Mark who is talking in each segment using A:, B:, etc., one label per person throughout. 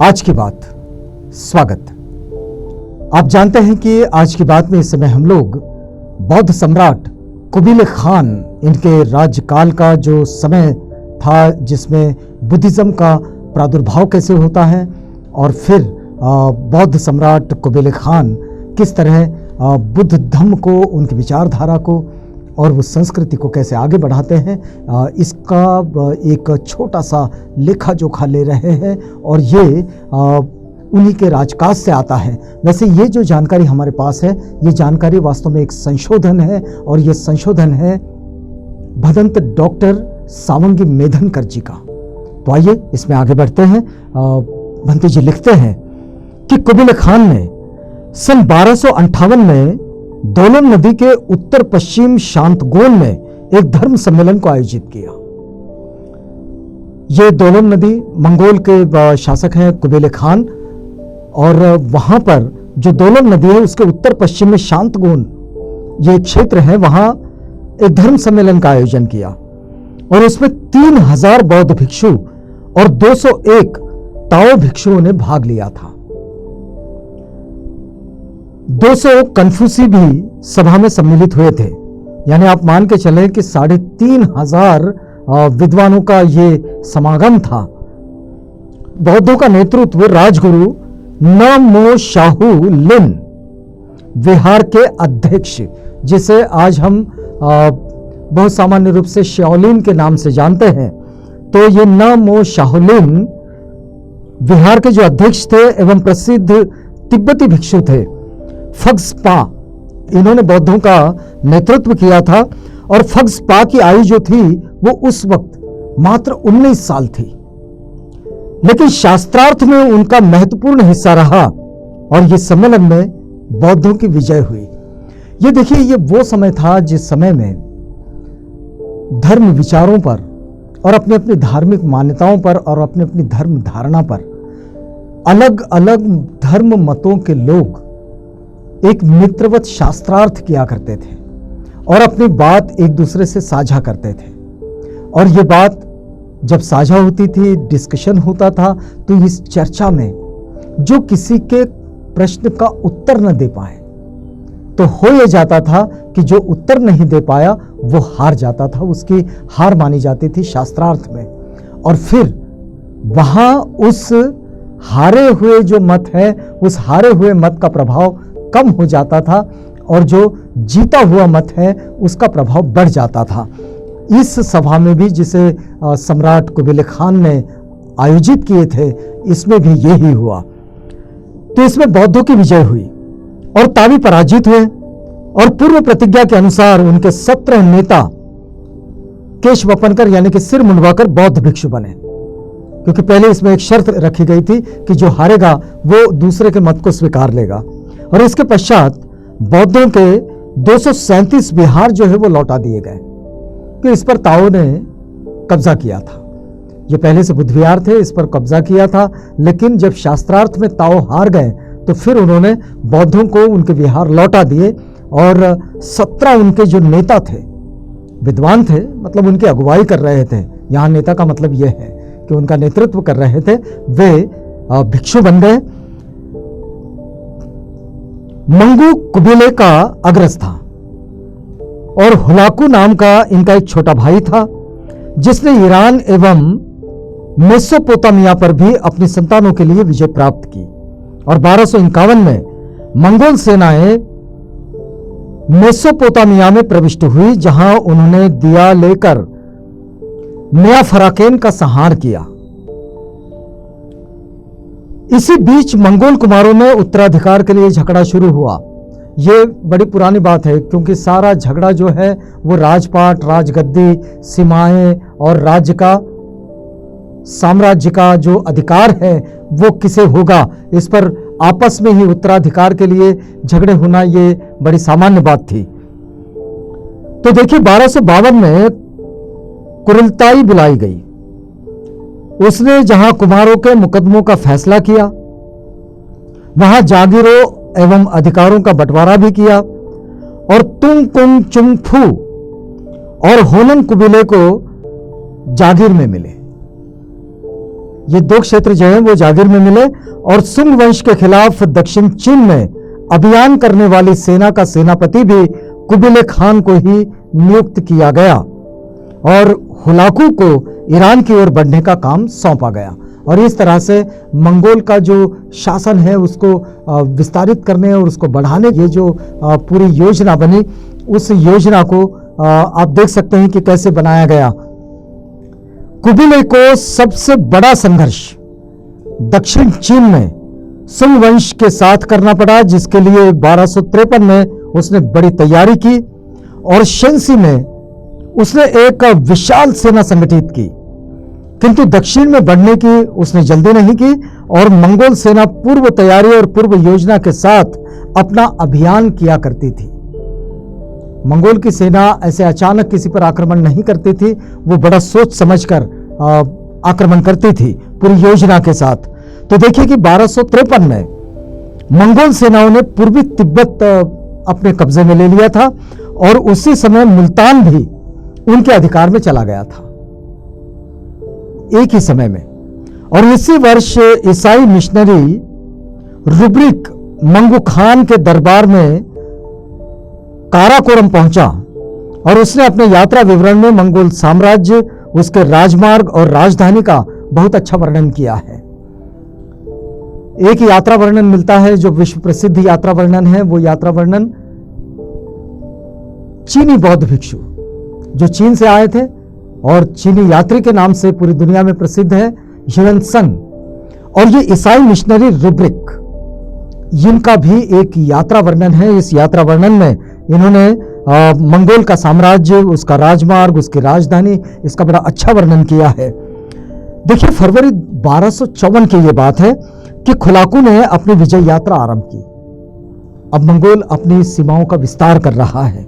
A: आज की बात, स्वागत। आप जानते हैं कि आज की बात में इस समय हम लोग बौद्ध सम्राट कुबिले खान, इनके राज्यकाल का जो समय था जिसमें बुद्धिज्म का प्रादुर्भाव कैसे होता है और फिर बौद्ध सम्राट कुबिले खान किस तरह बुद्ध धम्म को, उनकी विचारधारा को और उस संस्कृति को कैसे आगे बढ़ाते हैं, इसका एक छोटा सा लेखा जोखा ले रहे हैं और ये उन्हीं के राजकाल से आता है। वैसे ये जो जानकारी हमारे पास है, ये जानकारी वास्तव में एक संशोधन है और ये संशोधन है भदंत डॉक्टर सावंगी मेधनकर जी का। तो आइए इसमें आगे बढ़ते हैं। भंते जी लिखते हैं कि कुबिले खान ने सन 1258 में दोलन नदी के उत्तर पश्चिम शांतगोन में एक धर्म सम्मेलन को आयोजित किया। यह दोलन नदी, मंगोल के शासक हैं कुबिले खान, और वहां पर जो दोलन नदी है उसके उत्तर पश्चिम में शांतगोन ये क्षेत्र है, वहां एक धर्म सम्मेलन का आयोजन किया और उसमें 3000 बौद्ध भिक्षु और 201 ताओ भिक्षुओं ने भाग लिया था। 200 कन्फ्यूसी भी सभा में सम्मिलित हुए थे। यानी आप मान के चलें कि 3500 विद्वानों का ये समागम था। बौद्धों का नेतृत्व राजगुरु नमो शाहू लिन, विहार के अध्यक्ष, जिसे आज हम बहुत सामान्य रूप से शाओलिन के नाम से जानते हैं। तो ये नमो शाओलिन विहार के जो अध्यक्ष थे एवं प्रसिद्ध तिब्बती भिक्षु थे फग्स-पा, इन्होंने बौद्धों का नेतृत्व किया था और फग्स-पा की आयु जो थी वो उस वक्त मात्र 19 साल थी, लेकिन शास्त्रार्थ में उनका महत्वपूर्ण हिस्सा रहा और ये सम्मेलन में बौद्धों की विजय हुई। ये देखिए, ये वो समय था जिस समय में धर्म विचारों पर और अपनी अपनी धार्मिक मान्यताओं पर और अपनी अपनी धर्म धारणा पर अलग अलग धर्म मतों के लोग एक मित्रवत शास्त्रार्थ किया करते थे और अपनी बात एक दूसरे से साझा करते थे। और ये बात जब साझा होती थी, डिस्कशन होता था, तो इस चर्चा में जो किसी के प्रश्न का उत्तर न दे पाए तो हो यह जाता था कि जो उत्तर नहीं दे पाया वो हार जाता था, उसकी हार मानी जाती थी शास्त्रार्थ में। और फिर वहां उस हारे हुए जो मत है, उस हारे हुए मत का प्रभाव कम हो जाता था और जो जीता हुआ मत है उसका प्रभाव बढ़ जाता था। इस सभा में भी, जिसे सम्राट कुबिले खान ने आयोजित किए थे, इसमें भी यही हुआ। तो इसमें बौद्धों की विजय हुई और तावी पराजित हुए और पूर्व प्रतिज्ञा के अनुसार उनके 17 नेता केश वपनकर यानी कि सिर मुंडवाकर बौद्ध भिक्षु बने, क्योंकि पहले इसमें एक शर्त रखी गई थी कि जो हारेगा वो दूसरे के मत को स्वीकार लेगा। और इसके पश्चात बौद्धों के 237 विहार जो है वो लौटा दिए गए, कि इस पर ताओ ने कब्जा किया था। ये पहले से बुद्ध विहार थे, इस पर कब्जा किया था, लेकिन जब शास्त्रार्थ में ताओ हार गए तो फिर उन्होंने बौद्धों को उनके विहार लौटा दिए और 17 उनके जो नेता थे, विद्वान थे, मतलब उनकी अगुवाई कर रहे थे, यहाँ नेता का मतलब यह है कि उनका नेतृत्व कर रहे थे, वे भिक्षु बन गए। मंगू कुबिले का अग्रज था और हुलाकू नाम का इनका एक छोटा भाई था, जिसने ईरान एवं मेसोपोटामिया पर भी अपनी संतानों के लिए विजय प्राप्त की। और 1251 में मंगोल सेनाएं मेसोपोटामिया में प्रविष्ट हुई, जहां उन्होंने दिया लेकर नया फराकेन का संहार किया। इसी बीच मंगोल कुमारों में उत्तराधिकार के लिए झगड़ा शुरू हुआ। ये बड़ी पुरानी बात है, क्योंकि सारा झगड़ा जो है वो राजपाट, राजगद्दी, सीमाएं और राज्य का, साम्राज्य का जो अधिकार है वो किसे होगा, इस पर आपस में ही उत्तराधिकार के लिए झगड़े होना ये बड़ी सामान्य बात थी। तो देखिए, 1252 में कुरिलताई बुलाई गई। उसने जहां कुमारों के मुकदमों का फैसला किया, वहां जागीरों एवं अधिकारों का बंटवारा भी किया और तुंग कुंग चुंगफू और होनन कुबिले को जागीर में मिले। ये दो क्षेत्र जो हैं वो जागीर में मिले और सुंग वंश के खिलाफ दक्षिण चीन में अभियान करने वाली सेना का सेनापति भी कुबिले खान को ही नियुक्त किया गया और हुलाकू को ईरान की ओर बढ़ने का काम सौंपा गया। और इस तरह से मंगोल का जो शासन है उसको विस्तारित करने और उसको बढ़ाने ये जो पूरी योजना बनी, उस योजना को आप देख सकते हैं कि कैसे बनाया गया। कुबिले को सबसे बड़ा संघर्ष दक्षिण चीन में सुंग वंश के साथ करना पड़ा, जिसके लिए 1253 में उसने बड़ी तैयारी की और शेंसी में उसने एक विशाल सेना संगठित की, किंतु दक्षिण में बढ़ने की उसने जल्दी नहीं की और मंगोल सेना पूर्व तैयारी और पूर्व योजना के साथ अपना अभियान किया करती थी। मंगोल की सेना ऐसे अचानक किसी पर आक्रमण नहीं करती थी, वो बड़ा सोच समझकर आक्रमण करती थी पूरी योजना के साथ। तो देखिए कि 1253 में मंगोल सेनाओं ने पूर्वी तिब्बत अपने कब्जे में ले लिया था और उसी समय मुल्तान भी उनके अधिकार में चला गया था एक ही समय में। और इसी वर्ष ईसाई मिशनरी रुब्रिक मंगू खान के दरबार में काराकोरम पहुंचा और उसने अपने यात्रा विवरण में मंगोल साम्राज्य, उसके राजमार्ग और राजधानी का बहुत अच्छा वर्णन किया है। एक यात्रा वर्णन मिलता है जो विश्व प्रसिद्ध यात्रा वर्णन है, वो यात्रा वर्णन चीनी बौद्ध भिक्षु जो चीन से आए थे और चीनी यात्री के नाम से पूरी दुनिया में प्रसिद्ध है, ह्यूएन त्संग। और ये ईसाई मिशनरी रुब्रिक, इनका भी एक यात्रा वर्णन है। इस यात्रा वर्णन में इन्होंने मंगोल का साम्राज्य, उसका राजमार्ग, उसकी राजधानी, इसका बड़ा अच्छा वर्णन किया है। देखिए फरवरी 1254 की यह बात है कि खुलाकू ने अपनी विजय यात्रा आरंभ की। अब मंगोल अपनी सीमाओं का विस्तार कर रहा है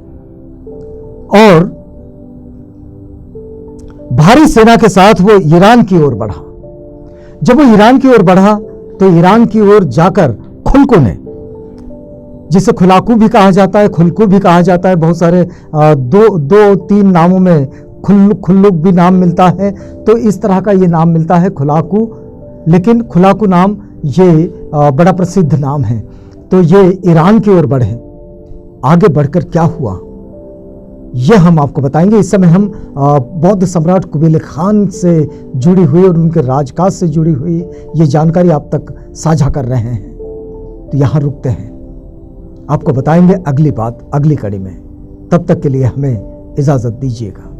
A: और भारी सेना के साथ वो ईरान की ओर बढ़ा। जब वो ईरान की ओर बढ़ा तो ईरान की ओर जाकर खुलकू ने, जिसे खुलाकू भी कहा जाता है, खुलकू भी कहा जाता है, बहुत सारे दो तीन नामों में खुल्लुक भी नाम मिलता है, तो इस तरह का ये नाम मिलता है खुलाकू। लेकिन खुलाकू नाम ये बड़ा प्रसिद्ध नाम है। तो ये ईरान की ओर बढ़े। आगे बढ़कर क्या हुआ यह हम आपको बताएंगे। इस समय हम बौद्ध सम्राट कुबिले खान से जुड़ी हुई और उनके राजकाज से जुड़ी हुई ये जानकारी आप तक साझा कर रहे हैं। तो यहां रुकते हैं, आपको बताएंगे अगली बात अगली कड़ी में। तब तक के लिए हमें इजाजत दीजिएगा।